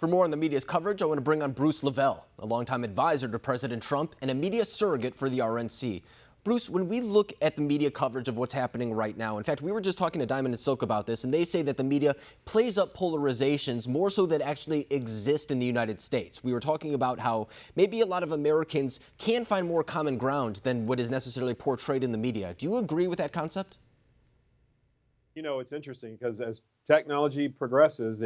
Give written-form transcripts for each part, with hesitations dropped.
For more on the media's coverage, I want to bring on Bruce LeVell, a longtime advisor to President Trump and a media surrogate for the RNC. Bruce, when we look at the media coverage of what's happening right now, in fact, we were just talking to Diamond and Silk about this, and they say that the media plays up polarizations more so that actually exist in the United States. We were talking about how maybe a lot of Americans can find more common ground than what is necessarily portrayed in the media. Do you agree with that concept? You know, it's interesting because as technology progresses,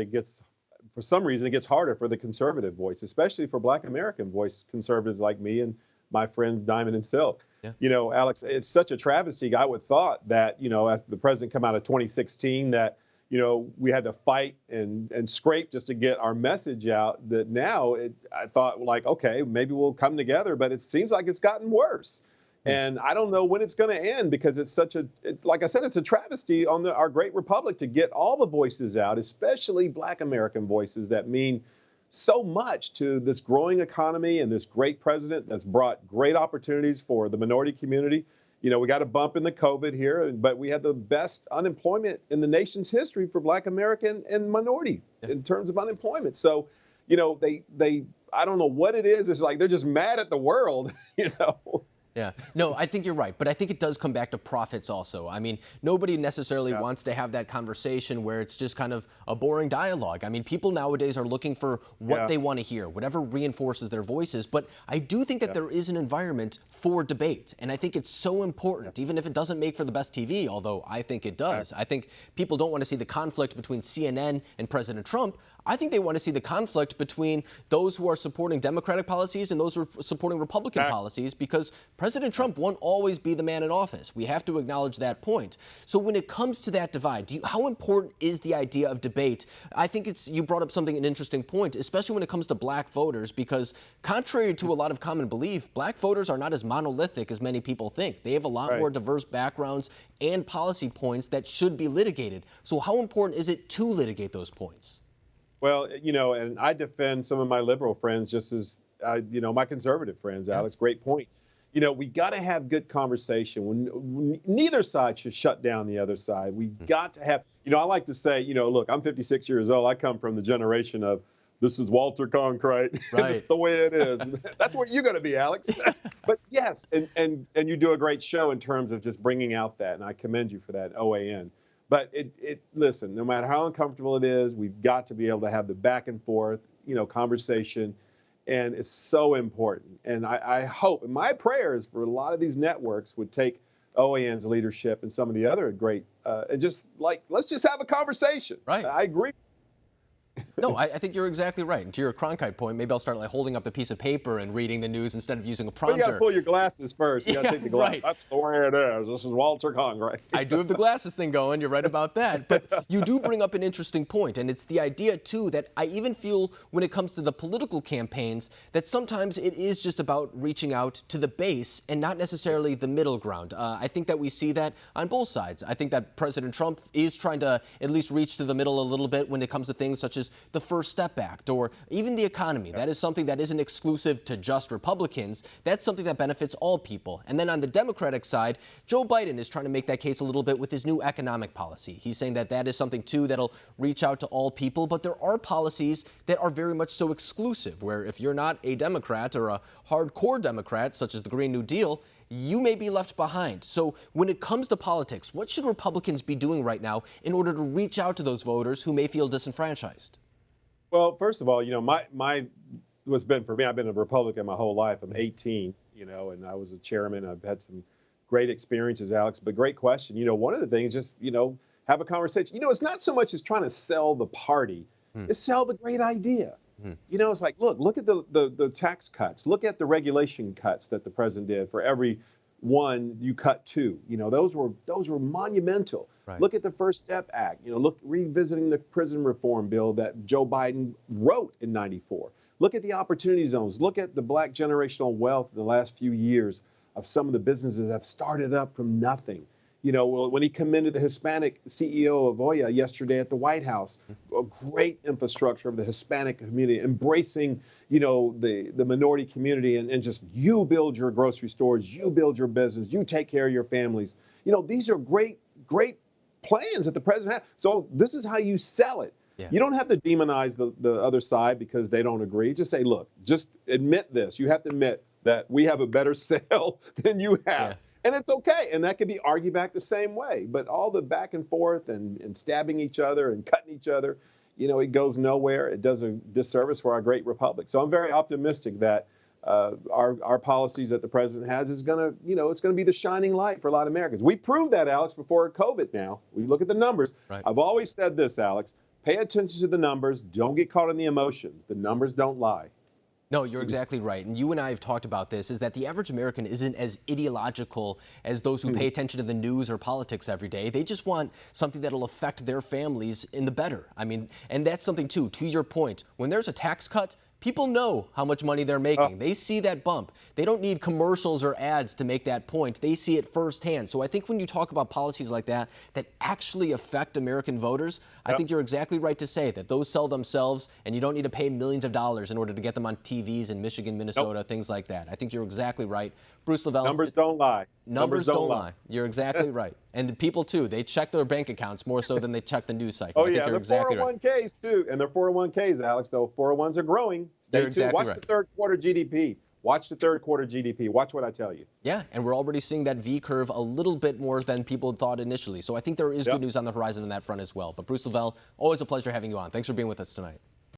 for some reason, it gets harder for the conservative voice, especially for Black American voice conservatives like me and my friends Diamond and Silk. Yeah. You know, Alex, it's such a travesty. I would thought that, you know, as the president come out of 2016, that, you know, we had to fight and scrape just to get our message out. That now I thought, like, okay, maybe we'll come together, but it seems like it's gotten worse. And I don't know when it's going to end because it's like I said, it's a travesty on our great republic to get all the voices out, especially Black American voices that mean so much to this growing economy and this great president that's brought great opportunities for the minority community. You know, we got a bump in the COVID here, but we had the best unemployment in the nation's history for Black American and minority in terms of unemployment. So, you know, I don't know what it is. It's like they're just mad at the world, you know. Yeah, no, I think you're right, but I think it does come back to profits also. I mean, nobody necessarily wants to have that conversation where it's just kind of a boring dialogue. I mean, people nowadays are looking for what they want to hear, whatever reinforces their voices. But I do think that there is an environment for debate, and I think it's so important, even if it doesn't make for the best TV, although I think it does. I think people don't want to see the conflict between CNN and President Trump. I think they want to see the conflict between those who are supporting Democratic policies and those who are supporting Republican policies, because President Trump won't always be the man in office. We have to acknowledge that point. So when it comes to that divide, how important is the idea of debate? I think you brought up an interesting point, especially when it comes to Black voters, because contrary to a lot of common belief, Black voters are not as monolithic as many people think. They have a lot more diverse backgrounds and policy points that should be litigated. So how important is it to litigate those points? Well, you know, and I defend some of my liberal friends just as, you know, my conservative friends, Alex. Great point. You know, we got to have good conversation. When neither side should shut down the other side. We got to have, you know, I like to say, you know, look, I'm 56 years old. I come from the generation of this is Walter Concrete. That's the way it is. That's what you're going to be, Alex. But yes, and you do a great show in terms of just bringing out that, and I commend you for that, OAN. But listen, no matter how uncomfortable it is, we've got to be able to have the back and forth, you know, conversation. And it's so important. And I hope, and my prayers for a lot of these networks would take OAN's leadership and some of the other great, and just like, let's just have a conversation. Right. I agree. No, I think you're exactly right. And to your Cronkite point, maybe I'll start like holding up the piece of paper and reading the news instead of using a prompter. Well, you got to pull your glasses first. You got to take the glasses. That's the way it is. This is Walter Concrete. I do have the glasses thing going. You're right about that. But you do bring up an interesting point, and it's the idea, too, that I even feel when it comes to the political campaigns that sometimes it is just about reaching out to the base and not necessarily the middle ground. I think that we see that on both sides. I think that President Trump is trying to at least reach to the middle a little bit when it comes to things such as the First Step Act or even the economy. That is something that isn't exclusive to just Republicans. That's something that benefits all people. And then on the Democratic side, Joe Biden is trying to make that case a little bit with his new economic policy. He's saying that that is something, too, that'll reach out to all people. But there are policies that are very much so exclusive, where if you're not a Democrat or a hardcore Democrat, such as the Green New Deal, you may be left behind. So when it comes to politics, what should Republicans be doing right now in order to reach out to those voters who may feel disenfranchised? Well, first of all, you know, what's been for me, I've been a Republican my whole life. I'm 18, you know, and I was a chairman. I've had some great experiences, Alex, but great question. You know, one of the things is just, you know, have a conversation. You know, it's not so much as trying to sell the party, it's sell the great idea. You know, it's like, look at the tax cuts. Look at the regulation cuts that the president did. For every one, you cut two. You know, those were monumental. Right. Look at the First Step Act. You know, look, revisiting the prison reform bill that Joe Biden wrote in '94. Look at the opportunity zones. Look at the Black generational wealth in the last few years of some of the businesses that have started up from nothing. You know, when he commended the Hispanic CEO of Oya yesterday at the White House, a great infrastructure of the Hispanic community, embracing, you know, the minority community and just you build your grocery stores, you build your business, you take care of your families. You know, these are great plans that the president has. So this is how you sell it. Yeah. You don't have to demonize the other side because they don't agree. Just say, look, just admit this. You have to admit that we have a better sale than you have. Yeah. And it's okay. And that can be argued back the same way. But all the back and forth and stabbing each other and cutting each other, it goes nowhere. It does a disservice for our great republic. So I'm very optimistic that our policies that the president has is going to, it's going to be the shining light for a lot of Americans. We proved that, Alex, before COVID now. We look at the numbers. Right. I've always said this, Alex, pay attention to the numbers. Don't get caught in the emotions. The numbers don't lie. No, you're exactly right. And you and I have talked about this, is that the average American isn't as ideological as those who pay attention to the news or politics every day. They just want something that'll affect their families in the better. I mean, and that's something, too, to your point. When there's a tax cut, people know how much money they're making. They see that bump. They don't need commercials or ads to make that point. They see it firsthand. So I think when you talk about policies like that actually affect American voters, I think you're exactly right to say that those sell themselves, and you don't need to pay millions of dollars in order to get them on TVs in Michigan, Minnesota, things like that. I think you're exactly right. Bruce LeVell. Numbers don't lie. Numbers don't lie. You're exactly right. And people, too, they check their bank accounts more so than they check the news cycle. Oh, I think yeah, you're the exactly 401ks, right. too. And their 401ks, Alex, though, 401s are growing. Stay You're tuned. exactly Watch right. the third quarter GDP. Watch the third quarter GDP. Watch what I tell you. Yeah, and we're already seeing that V curve a little bit more than people thought initially. So I think there is good news on the horizon on that front as well. But Bruce LeVell, always a pleasure having you on. Thanks for being with us tonight.